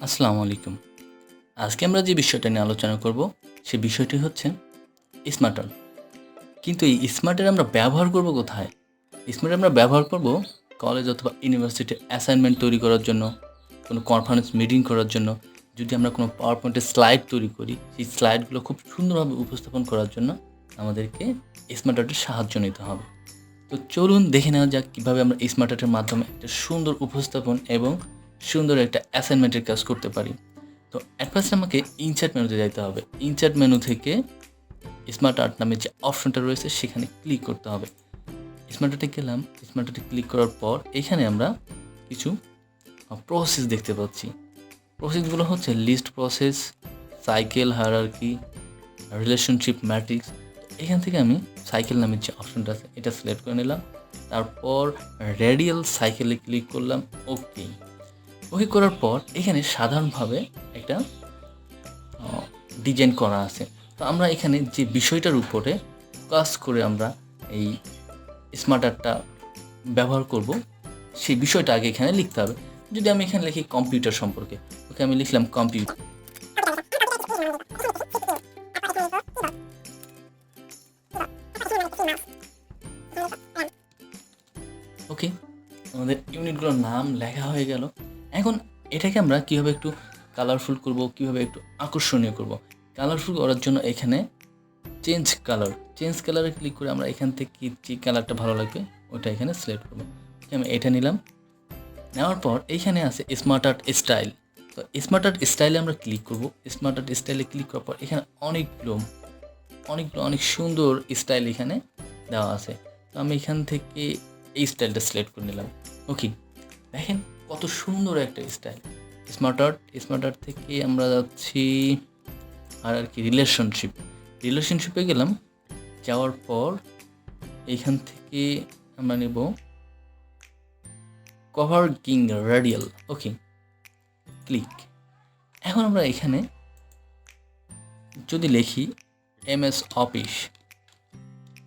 আসসালামু আলাইকুম। আজকে আমরা যে বিষয়টা নিয়ে আলোচনা করব সে বিষয়টি হচ্ছে স্মার্ট আর্ট। কিন্তু এই স্মার্ট আর্ট আমরা ব্যবহার করব কোথায়? স্মার্ট আর্ট আমরা ব্যবহার করব কলেজ অথবা ইউনিভার্সিটির অ্যাসাইনমেন্ট তৈরি করার জন্য, কোনো কনফারেন্স মিটিং করার জন্য, যদি আমরা কোনো পাওয়ার পয়েন্টের স্লাইড তৈরি করি, সেই স্লাইডগুলো খুব সুন্দরভাবে উপস্থাপন করার জন্য আমাদেরকে স্মার্ট আর্টের সাহায্য নিতে হবে। তো চলুন দেখে নেওয়া যাক কীভাবে আমরা স্মার্ট আর্টের মাধ্যমে একটা সুন্দর উপস্থাপন এবং সুন্দর একটা অ্যাসাইনমেন্টের কাজ করতে পারি। তো অ্যাট ফার্স্ট আমাকে ইনসার্ট মেনুতে যাইতে হবে। ইনসার্ট মেনু থেকে স্মার্ট আর্ট নামে যে অপশনটা রয়েছে সেখানে ক্লিক করতে হবে। স্মার্ট আর্টে গেলাম, স্মার্ট আর্টে ক্লিক করার পর এখানে আমরা কিছু প্রসেস দেখতে পাচ্ছি। প্রসেসগুলো হচ্ছে list process, cycle hierarchy, relationship matrix. এখান থেকে আমি সাইকেল নামের যে অপশনটা আছে এটা সিলেক্ট করে নিলাম। তারপর রেডিয়াল সাইকেলে ক্লিক করলাম। ওকে করার পর এখানে সাধারণভাবে একটা ডিজাইন করা আছে। তো আমরা এখানে যে বিষয়টার উপরে কাজ করে আমরা এই স্মার্ট আর্টটা ব্যবহার করব সেই বিষয়টা আগে এখানে লিখতে হবে। যদি আমি এখানে লিখি কম্পিউটার সম্পর্কে, ওকে আমি লিখলাম কম্পিউটার। ওকে, আমাদের ইউনিটগুলোর নাম লেখা হয়ে গেল। এখন এটাকে আমরা কীভাবে একটু কালারফুল করব, কীভাবে একটু আকর্ষণীয় করব। কালারফুল করার জন্য এখানে চেঞ্জ কালারে ক্লিক করে আমরা এখান থেকে যে কালারটা ভালো লাগবে ওটা এখানে সিলেক্ট করবো। আমি এটা নিলাম। নেওয়ার পর এইখানে আছে স্মার্ট আর্ট স্টাইল। তো স্মার্ট আর্ট স্টাইলে আমরা ক্লিক করব। স্মার্ট আর্ট স্টাইলে ক্লিক করার পর এখানে অনেক সুন্দর স্টাইল এখানে দেওয়া আছে। তো আমি এখান থেকে এই স্টাইলটা সিলেক্ট করে নিলাম। ওকে, দেখেন কত সুন্দর একটা স্টাইল। স্মার্ট আর্ট থেকে আমরা যাচ্ছি আর কি রিলেশনশিপে গেলাম। যাওয়ার পর এইখান থেকে আমরা নেব কভার কিং রেডিয়াল। ওকে, ক্লিক। এখন আমরা এখানে যদি লিখি MS অফিস,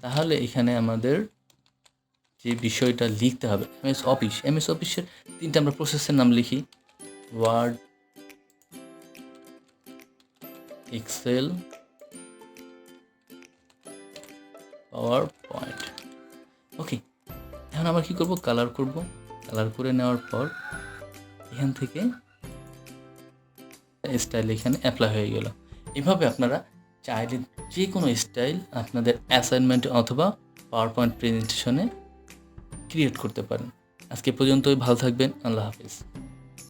তাহলে এখানে আমাদের যে বিষয়টা লিখতে হবে MS অফিসের তিনটা আমরা প্রসেসের নাম লিখি: ওয়ার্ড, এক্সেল, পাওয়ার পয়েন্ট। ওকে, এখন আমরা কী করব, কালার করে নেওয়ার পর এখান থেকে স্টাইল এখানে অ্যাপ্লাই হয়ে গেল। এভাবে আপনারা চাইলে যে কোনো স্টাইল আপনাদের অ্যাসাইনমেন্ট অথবা পাওয়ার পয়েন্ট প্রেজেন্টেশনে ক্রিয়েট করতে পারেন। আজকে পর্যন্তই, ভালো থাকবেন। আল্লাহ হাফিজ।